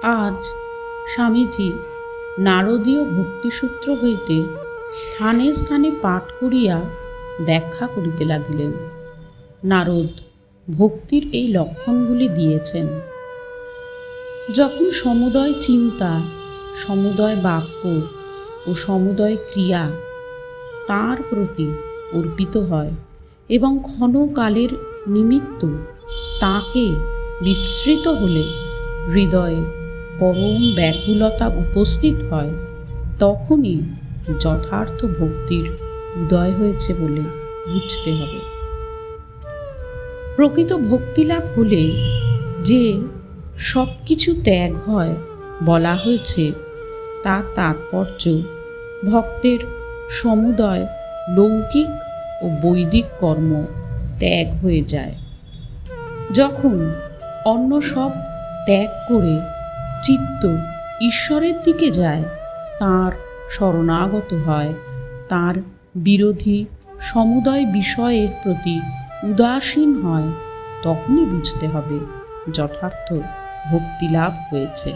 আজ স্বামীজি নারদীয় ভক্তিসূত্র হইতে স্থানে স্থানে পাঠ করিয়া ব্যাখ্যা করিতে লাগিলেন। নারদ ভক্তির এই লক্ষণগুলি দিয়েছেন। যখন সমুদয় চিন্তা, সমুদয় বাক্য ও সমুদয় ক্রিয়া তাঁর প্রতি অর্পিত হয় এবং ক্ষণকালের নিমিত্ত তাঁকে বিস্মৃত হলে হৃদয়ে পরম ব্যাকুলতা উপস্থিত হয়, তখনই যথার্থ ভক্তির উদয় হয়েছে বলে বুঝতে হবে। প্রকৃত ভক্তিলাভ হলে যে সব কিছু ত্যাগ হয় বলা হয়েছে, তার তাৎপর্য ভক্তের সমুদয় লৌকিক ও বৈদিক কর্ম ত্যাগ হয়ে যায়। যখন অন্য সব ত্যাগ করে চিত্ত ঈশ্বরের দিকে যায়, তাঁর শরণাগত হয়, তাঁর বিরোধী সমুদয় বিষয়ের প্রতি উদাসীন হয়, তখনই বুঝতে হবে যথার্থ ভক্তিলাভ হয়েছে।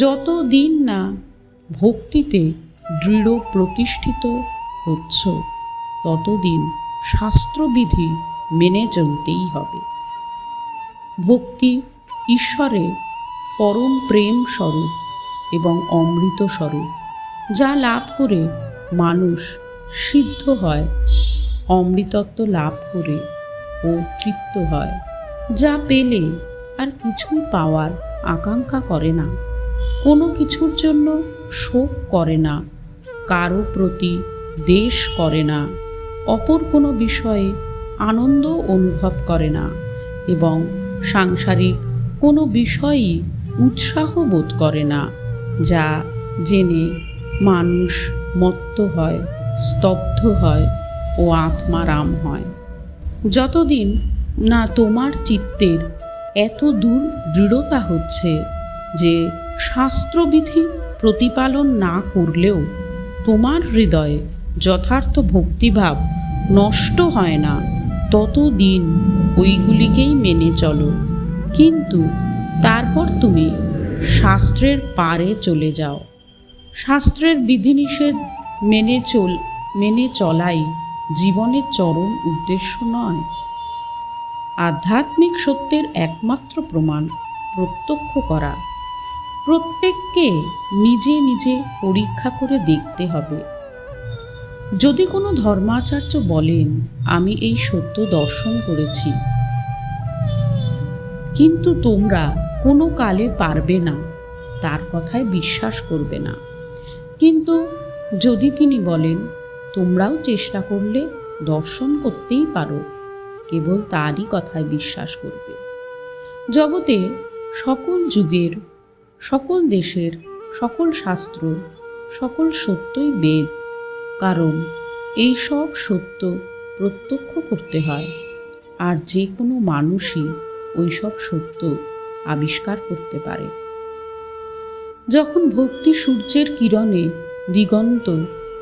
যতদিন না ভক্তিতে দৃঢ় প্রতিষ্ঠিত হচ্ছ, ততদিন শাস্ত্রবিধি মেনে চলতেই হবে। ভক্তি ঈশ্বরের পরম প্রেম স্বরূপ এবং অমৃত স্বরূপ, যা লাভ করে মানুষ সিদ্ধ হয়, অমৃতত্ব লাভ করে ও তৃপ্ত হয়, যা পেলে আর কিছুই পাওয়ার আকাঙ্ক্ষা করে না, কোনো কিছুর জন্য শোক করে না, কারো প্রতি দ্বেষ করে না, অপর কোনো বিষয়ে আনন্দ অনুভব করে না এবং সাংসারিক কোনো বিষয়ই উৎসাহ বোধ করে না, যা জেনে মানুষ মত্ত হয়, স্তব্ধ হয় ও আত্মারাম হয়। যতদিন না তোমার চিত্তের এত দূর দৃঢ়তা হচ্ছে যে শাস্ত্রবিধি প্রতিপালন না করলেও তোমার হৃদয়ে যথার্থ ভক্তিভাব নষ্ট হয় না, ততদিন ওইগুলিকেই মেনে চলো। কিন্তু তারপর তুমি শাস্ত্রের পারে চলে যাও। শাস্ত্রের বিধিনিষেধ মেনে চলাই জীবনের চরম উদ্দেশ্য নয়। আধ্যাত্মিক সত্যের একমাত্র প্রমাণ প্রত্যক্ষ করা। প্রত্যেককে নিজে নিজে পরীক্ষা করে দেখতে হবে। যদি কোনো ধর্মাচার্য বলেন, আমি এই সত্য দর্শন করেছি, কিন্তু তোমরা কোনো কালে পারবে না, তার কথায় বিশ্বাস করবে না। কিন্তু যদি তিনি বলেন, তোমরাও চেষ্টা করলে দর্শন করতেই পারো, কেবল তারই কথায় বিশ্বাস করবে। জগতে সকল যুগের, সকল দেশের, সকল শাস্ত্র, সকল সত্যই বেদ, কারণ এই সব সত্য প্রত্যক্ষ করতে হয়, আর যে কোনো মানুষই ওই সব সত্য আবিষ্কার করতে পারে। যখন ভক্তি সূর্যের কিরণে দিগন্ত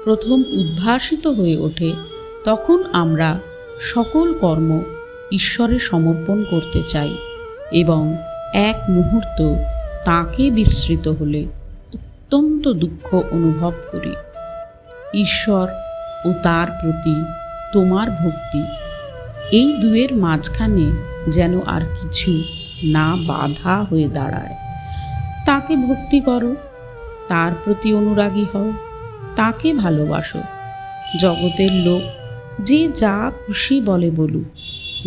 প্রথম উদ্ভাসিত হয়ে ওঠে, তখন আমরা সকল কর্ম ঈশ্বরে সমর্পণ করতে চাই এবং এক মুহূর্ত তাঁকে বিস্মৃত হলে অত্যন্ত দুঃখ অনুভব করি। ঈশ্বর ও তার প্রতি তোমার ভক্তি, এই দুয়ের মাঝখানে যেন আর কিছু না বাধা হয়ে দাঁড়ায়। তাকে ভক্তি করো, তার প্রতি অনুরাগী হও, তাকে ভালোবাসো। জগতের লোক যে যা খুশি বলে বলুক,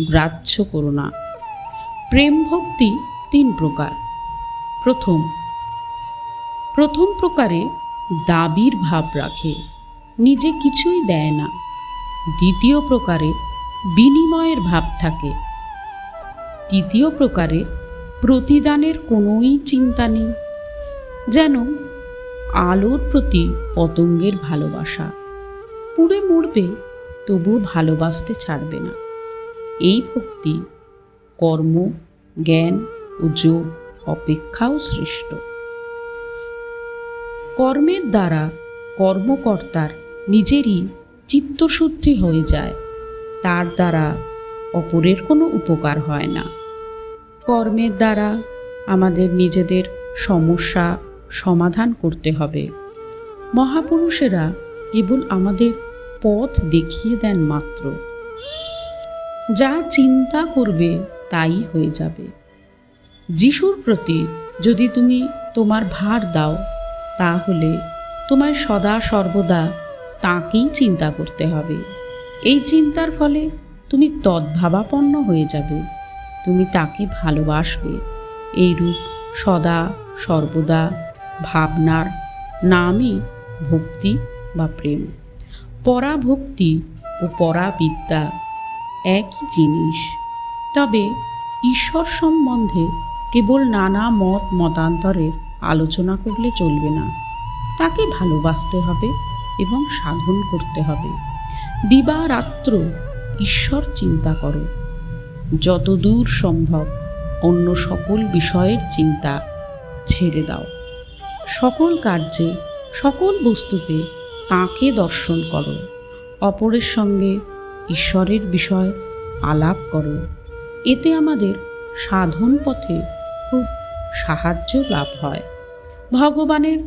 গ্রাহ্য করো না। প্রেম ভক্তি 3 প্রকার। প্রথম প্রকারে দাবির ভাব রাখে, নিজে কিছুই দেয় না। দ্বিতীয় প্রকারে বিনিময়ের ভাব থাকে। তৃতীয় প্রকারে প্রতিদানের কোনোই চিন্তা নেই, যেন আলোর প্রতি পতঙ্গের ভালোবাসা, পুড়ে মরবে তবুও ভালোবাসতে ছাড়বে না। এই ভক্তি কর্ম, জ্ঞান ও যোগ অপেক্ষাও শ্রেষ্ঠ। কর্মের দ্বারা কর্মকর্তার নিজেরই চিত্তশুদ্ধি হয়ে যায়, তার দ্বারা অপরের কোনো উপকার হয় না। কর্মের দ্বারা আমাদের নিজেদের সমস্যা সমাধান করতে হবে। মহাপুরুষেরা কেবল আমাদের পথ দেখিয়ে দেন মাত্র। যা চিন্তা করবে তাই হয়ে যাবে। যিশুর প্রতি যদি তুমি তোমার ভার দাও, তাহলে তোমায় সদা সর্বদা তাঁকেই চিন্তা করতে হবে। এই চিন্তার ফলে তুমি তদ্ভাবাপন্ন হয়ে যাবে, তুমি তাকে ভালোবাসবে। এইরূপ সদা সর্বদা ভাবনার নামই ভক্তি বা প্রেম। পরাভক্তি ও পরাবিদ্যা একই জিনিস। তবে ঈশ্বর সম্বন্ধে কেবল নানা মত মতান্তরের আলোচনা করলে চলবে না, তাকে ভালোবাসতে হবে এবং সাধন করতে হবে। দিবারাত্র ঈশ্বর চিন্তা করো। যতদূর সম্ভব অন্য সকল বিষয়ের চিন্তা ছেড়ে দাও। সকল কার্যে সকল বস্তুতে তাঁকে দর্শন করো। অপরের সঙ্গে ঈশ্বরের বিষয় আলাপ করো। এতে আমাদের সাধন পথে খুব সাহায্য লাভ হয়। ভগবানের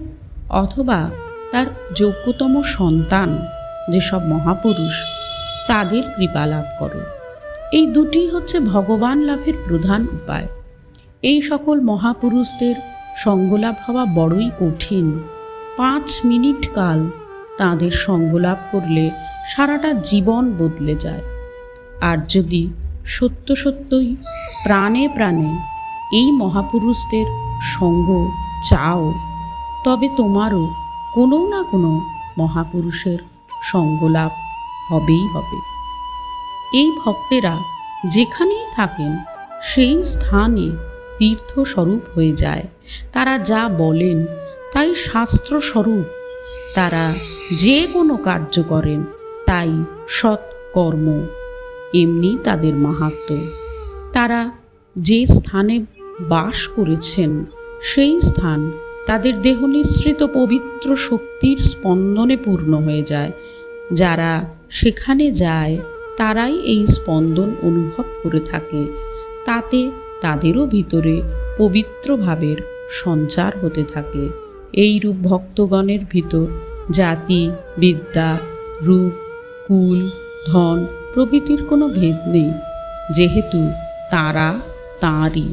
অথবা তার যোগ্যতম সন্তান যেসব মহাপুরুষ, তাদের কৃপা লাভ করো। এই দুটি হচ্ছে ভগবান লাভের প্রধান উপায়। এই সকল মহাপুরুষদের সঙ্গলাভ হওয়া বড়ই কঠিন। 5 মিনিট কাল তাঁদের সঙ্গলাভ করলে সারাটা জীবন বদলে যায়। আর যদি সত্য সত্যই প্রাণে প্রাণে এই মহাপুরুষদের সঙ্গ চাও, তবে তোমারও কোনো না কোনো মহাপুরুষের সঙ্গলাভ হবেই হবে। এই ভক্তেরা যেখানেই থাকেন সেই স্থানে তীর্থস্বরূপ হয়ে যায়। তারা যা বলেন তাই শাস্ত্রস্বরূপ। তারা যে কোনো কার্য করেন তাই সৎকর্ম। এমনি তাদের মাহাত্ম্য। তারা যে স্থানে বাস করেছেন সেই স্থান তাদের দেহ নিঃসৃত পবিত্র শক্তির স্পন্দনে পূর্ণ হয়ে যায়। যারা সেখানে যায় তারাই এই স্পন্দন অনুভব করে থাকে। তাতে তাদেরও ভিতরে পবিত্র ভাবের সঞ্চার হতে থাকে। এইরূপ ভক্তগণের ভিতর জাতি, বিদ্যা, রূপ, কুল, ধন প্রভৃতির কোনো ভেদ নেই, যেহেতু তারা তাঁরই।